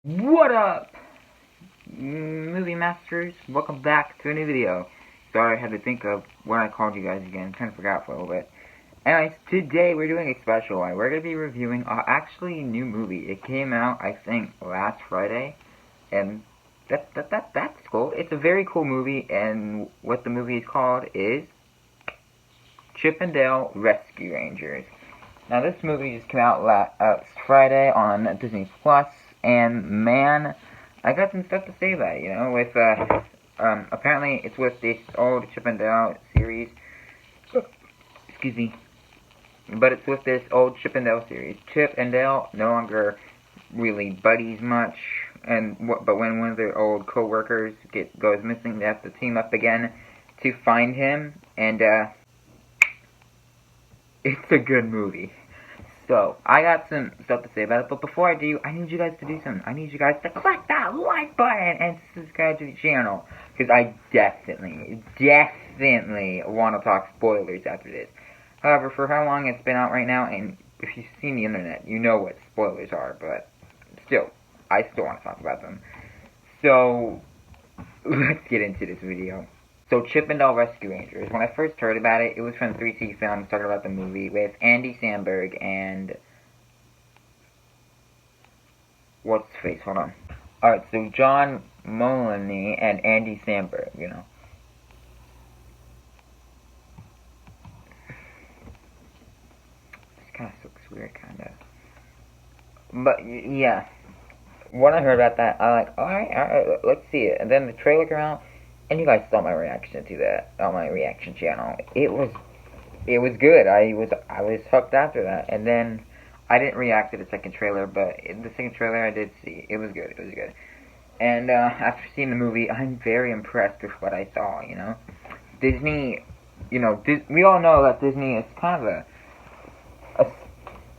What up, movie masters? Welcome back to a new video. Sorry I had to think of when I called you guys again. Kind of forgot for a little bit. Anyways, today we're doing a special one. We're going to be reviewing actually a new movie. It came out, I think, last Friday. And that's cool. It's a very cool movie, and what the movie is called is Chip and Dale Rescue Rangers. Now, this movie just came out last Friday on Disney Plus. And man, I got some stuff to say about it, you know, with, apparently it's with this old Chip and Dale series, excuse me, but it's with this old Chip and Dale series. Chip and Dale no longer really buddies much, but when one of their old co-workers goes missing, they have to team up again to find him, and, it's a good movie. So, I got some stuff to say about it, but before I do, I need you guys to do something. I need you guys to click that like button and subscribe to the channel, because I definitely want to talk spoilers after this. However, for how long it's been out right now, and if you've seen the internet, you know what spoilers are, but still, I still want to talk about them. So, let's get into this video. So, Chip and Dale Rescue Rangers. When I first heard about it, it was from 3C Films talking about the movie with Andy Samberg and... what's his face? Hold on. Alright, so John Mulaney and Andy Samberg, you know. This kind of looks weird, kind of. But, yeah. When I heard about that, I'm like, alright, let's see it. And then the trailer came out. And you guys saw my reaction to that on my reaction channel. It was good. I was hooked after that. And then I didn't react to the second trailer, but the second trailer I did see. It was good. It was good. And after seeing the movie, I'm very impressed with what I saw. You know, Disney. You know, we all know that Disney is kind of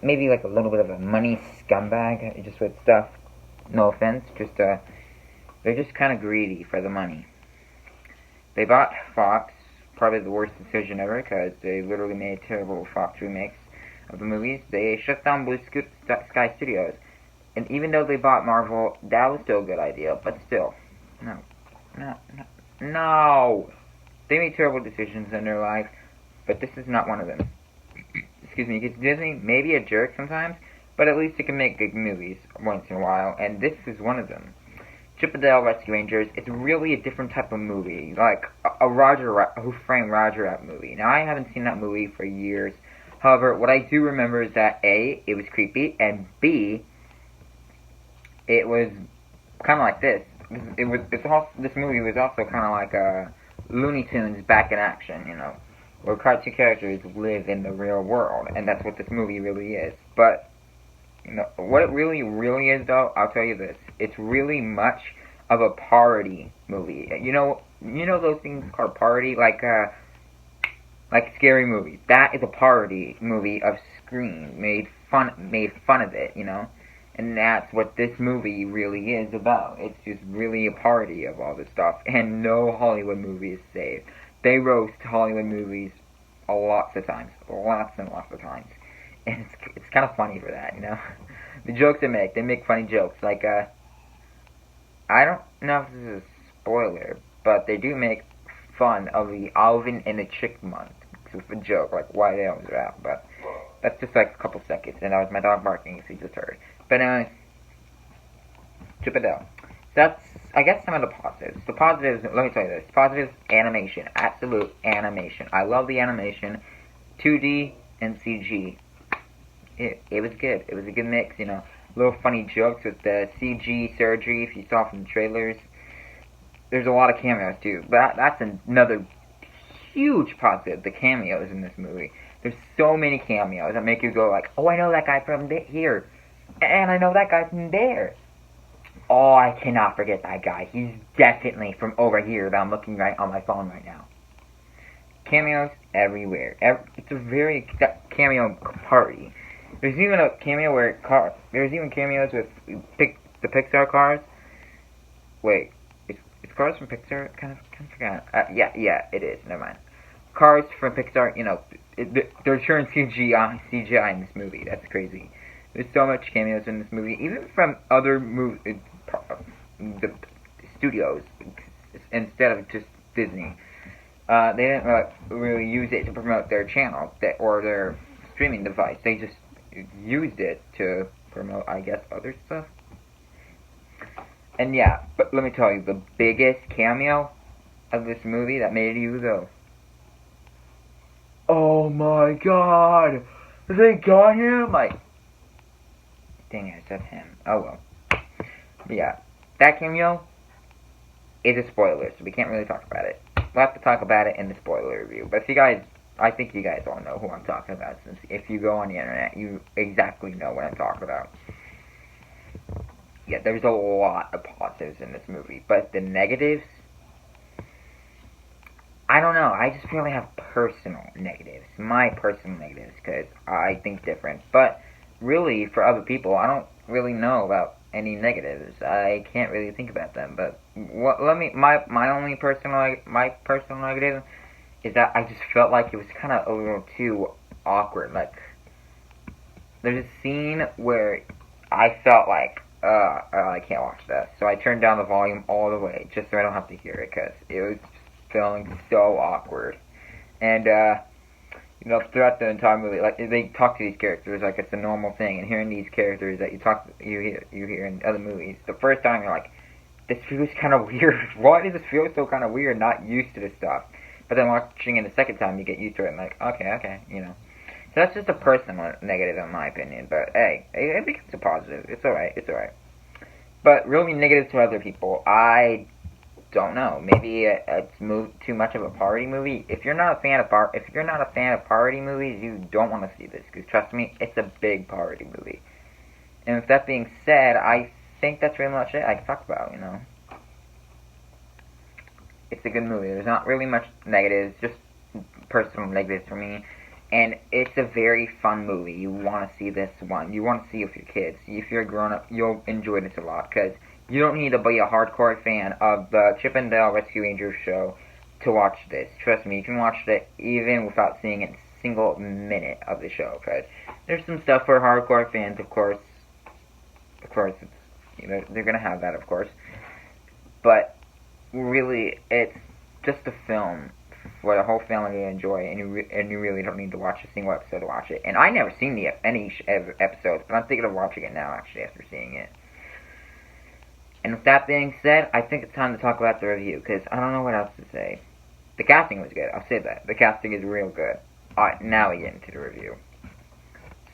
maybe like a little bit of a money scumbag, just with stuff. No offense, just they're just kind of greedy for the money. They bought Fox, probably the worst decision ever, because they literally made terrible Fox remakes of the movies. They shut down Blue Sky Studios. And even though they bought Marvel, that was still a good idea, but still. No! They made terrible decisions in their life, but this is not one of them. Excuse me, because Disney may be a jerk sometimes, but at least it can make good movies once in a while, and this is one of them. Chip and Dale Rescue Rangers, it's really a different type of movie, like a Who Framed Roger Rabbit movie. Now, I haven't seen that movie for years. However, what I do remember is that A, it was creepy, and B, it was kind of like this. This movie was also kind of like Looney Tunes back in action, you know, where cartoon characters live in the real world, and that's what this movie really is. But you know, what it really is, though, I'll tell you this. It's really much of a parody movie. You know those things called parody? Like scary movies. That is a parody movie of Scream. Made fun of it, you know? And that's what this movie really is about. It's just really a parody of all this stuff. And no Hollywood movie is safe. They roast Hollywood movies lots of times. Lots and lots of times. And it's kind of funny for that, you know? The jokes they make funny jokes. Like, I don't know if this is a spoiler, but they do make fun of the Alvin and the Chipmunks with a joke, like why they always rap, but that's just like a couple seconds, and that was my dog barking, if you just heard. But anyways, Chip and Dale. That's, I guess, some of the positives. The positives, let me tell you this. Positives, animation. Absolute animation. I love the animation. 2D and CG. It was good. It was a good mix, you know. Little funny jokes with the CG surgery, if you saw from the trailers. There's a lot of cameos, too. But that's another huge positive, the cameos in this movie. There's so many cameos that make you go like, oh, I know that guy from here. And I know that guy from there. Oh, I cannot forget that guy. He's definitely from over here that I'm looking right on my phone right now. Cameos everywhere. It's a very cameo party. There's even a cameo where there's even cameos with the Pixar cars. Wait, it's cars from Pixar? Kind of forgot. Yeah, it is. Never mind. Cars from Pixar. You know, they're showing CGI in this movie. That's crazy. There's so much cameos in this movie, even from other the studios instead of just Disney. They didn't really use it to promote their channel or their streaming device. They just used it to promote, I guess, other stuff. And yeah, but let me tell you, the biggest cameo of this movie that made you go, "Oh my god, they got him!" Like, dang it, I said him. Oh well. But yeah, that cameo is a spoiler, so we can't really talk about it. We'll have to talk about it in the spoiler review. But if you guys, I think you guys all know who I'm talking about, since if you go on the internet, you exactly know what I'm talking about. Yeah, there's a lot of positives in this movie, but the negatives, I don't know. I just really have personal negatives. My personal negatives, because I think different. But really, for other people, I don't really know about any negatives. I can't really think about them. But my only personal negative is that I just felt like it was kind of a little too awkward. Like, there's a scene where I felt like, I can't watch this. So I turned down the volume all the way, just so I don't have to hear it, because it was just feeling so awkward. And, you know, throughout the entire movie, like, they talk to these characters like it's a normal thing, and hearing these characters that you hear in other movies, the first time you're like, this feels kind of weird. Why does this feel so kind of weird? Not used to this stuff. But then watching it the second time, you get used to it, and like, okay, you know. So that's just a personal negative in my opinion, but hey, it becomes a positive. It's alright. But really negative to other people, I don't know. Maybe it's too much of a party movie. If you're not a fan of party movies, you don't want to see this, because trust me, it's a big party movie. And with that being said, I think that's really much it I can talk about, you know. It's a good movie. There's not really much negatives, just personal negatives for me. And it's a very fun movie. You want to see this one. You want to see it with your kids. If you're a grown-up, you'll enjoy this a lot, because you don't need to be a hardcore fan of the Chip and Dale Rescue Rangers show to watch this. Trust me, you can watch it even without seeing a single minute of the show, because there's some stuff for hardcore fans, of course. Of course, it's, you know, they're going to have that, of course. But really, it's just a film for the whole family to enjoy, and you really don't need to watch a single episode to watch it. And I never seen any episodes, but I'm thinking of watching it now, actually, after seeing it. And with that being said, I think it's time to talk about the review, because I don't know what else to say. The casting was good, I'll say that. The casting is real good. Alright, now we get into the review.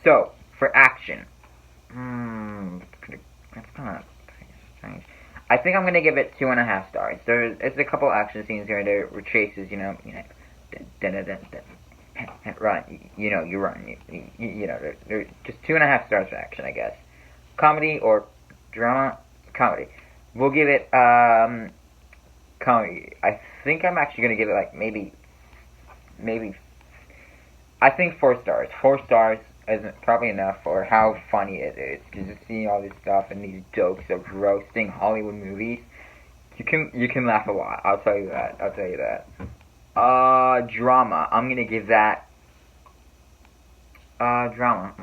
So, for action. That's kind of strange. I think I'm gonna give it 2.5 stars. There's a couple action scenes here and there with chases, you know, run, you know, you run, you know, they're just 2.5 stars for action, I guess. Comedy or drama? Comedy. We'll give it, comedy. I think I'm actually gonna give it, like, maybe, I think 4 stars. 4 stars isn't probably enough for how funny it is. Because just seeing all this stuff and these jokes of roasting Hollywood movies, you can laugh a lot. I'll tell you that. Drama. I'm gonna give that drama.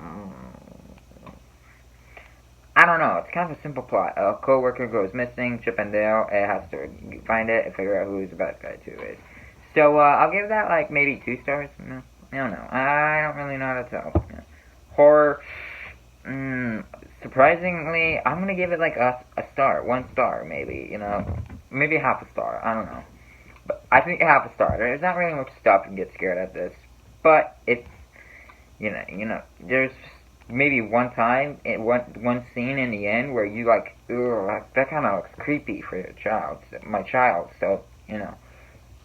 I don't know. It's kind of a simple plot. A co-worker goes missing. Chip and Dale has to find it and figure out who the bad guy too is. So I'll give that like maybe 2 stars. No, I don't know. I don't really know how to tell. Horror. Surprisingly, I'm gonna give it like a star, 1 star maybe. You know, maybe half a star. I don't know, but I think half a star. There's not really much stuff you can get scared at this, but it's you know, there's maybe one time, one scene in the end where you like, ugh, that kind of looks creepy for my child. So you know,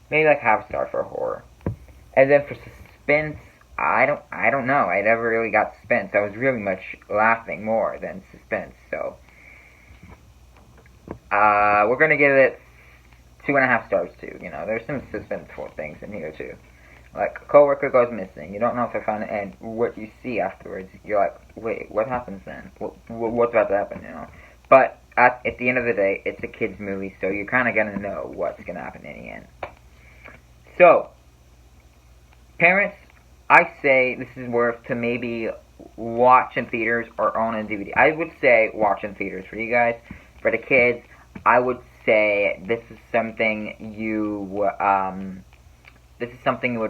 maybe like half a star for horror. And then for suspense, I don't know. I never really got suspense. I was really much laughing more than suspense. So we're gonna give it 2.5 stars too. You know, there's some suspenseful things in here too. Like, a coworker goes missing. You don't know if they found it, and what you see afterwards, you're like, wait, what happens then? What's about to happen, you know? But at the end of the day, it's a kid's movie, so you're kind of going to know what's going to happen in the end. So, parents, I say this is worth to maybe watch in theaters or own a DVD. I would say watch in theaters for you guys, For the kids, I would say this is something you would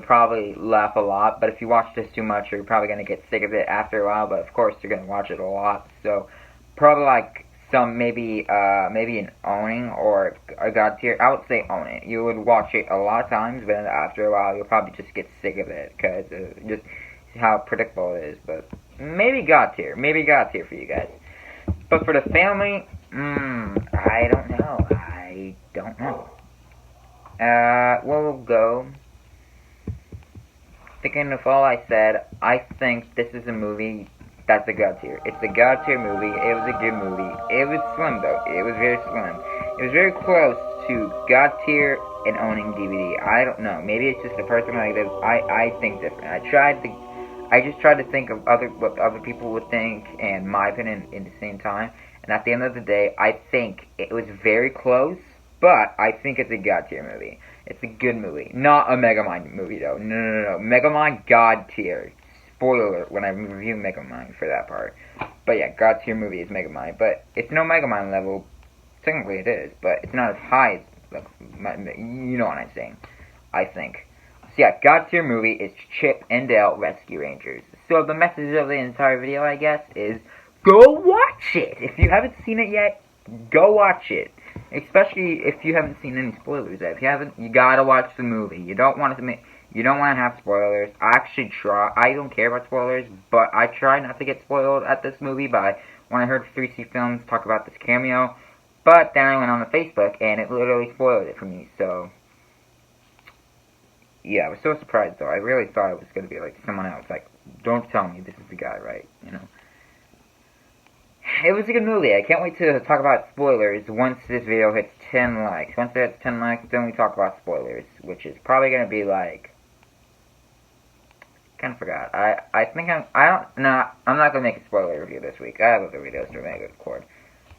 probably laugh a lot, but if you watch this too much, you're probably gonna get sick of it after a while. But of course, you're gonna watch it a lot, so probably like maybe an owning or a God tier. I would say own it. You would watch it a lot of times, but after a while, you'll probably just get sick of it because just how predictable it is. But maybe God tier for you guys. But for the family, I don't know. We'll go. Thinking of all I said, I think this is a movie that's a God tier. It's a God tier movie. It was a good movie. It was slim though. It was very slim. It was very close to God tier and owning DVD. I don't know. Maybe it's just a person like this. I think different. I just tried to think of what other people would think and my opinion in the same time. And at the end of the day, I think it was very close, but I think it's a God tier movie. It's a good movie. Not a Megamind movie, though. No. Megamind, God tier. Spoiler alert when I review Megamind for that part. But yeah, God tier movie is Megamind. But it's no Megamind level. Technically it is, but it's not as high as, you know what I'm saying. I think. So yeah, God tier movie is Chip and Dale Rescue Rangers. So the message of the entire video, I guess, is go watch it! If you haven't seen it yet, go watch it. Especially if you haven't seen any spoilers yet. If you haven't, you gotta watch the movie. You don't want to have spoilers. I actually try. I don't care about spoilers, but I try not to get spoiled at this movie by when I heard 3C Films talk about this cameo. But then I went on the Facebook and it literally spoiled it for me. So yeah, I was so surprised though. I really thought it was gonna be like someone else. Like, don't tell me this is the guy, right? You know. It was a good movie. I can't wait to talk about spoilers once this video hits 10 likes. Once it hits 10 likes, then we talk about spoilers, which is probably going to be like... Kind of forgot. I'm not going to make a spoiler review this week. I have other videos to make, of course.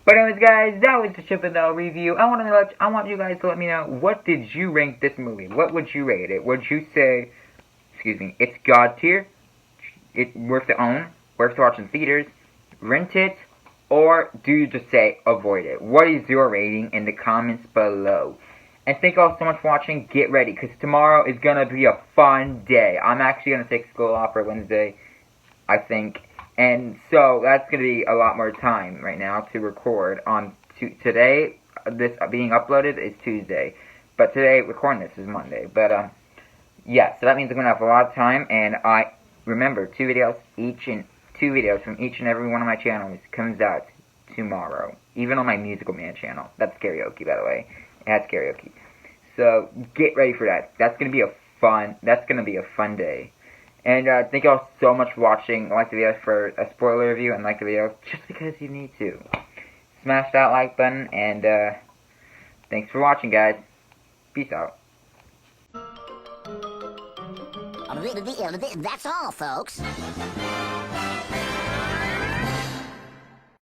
But anyways, guys, that was the Chip and Dale review. I want you guys to let me know, what did you rank this movie? What would you rate it? Would you say, it's God tier? It's worth to own? Worth to watch in theaters? Rent it? Or do you just say, avoid it? What is your rating in the comments below? And thank you all so much for watching. Get ready, because tomorrow is going to be a fun day. I'm actually going to take school off for Wednesday, I think. And so, that's going to be a lot more time right now to record on today. This being uploaded is Tuesday. But today, recording this is Monday. But, yeah, so that means I'm going to have a lot of time. And remember, two videos from each and every one of my channels comes out tomorrow. Even on my Musical Man channel. That's karaoke, by the way. It has karaoke. So, get ready for that. That's gonna be a fun day. And, thank you all so much for watching. Like the video for a spoiler review, and like the video just because you need to. Smash that like button, and, thanks for watching, guys. Peace out. That's all, folks.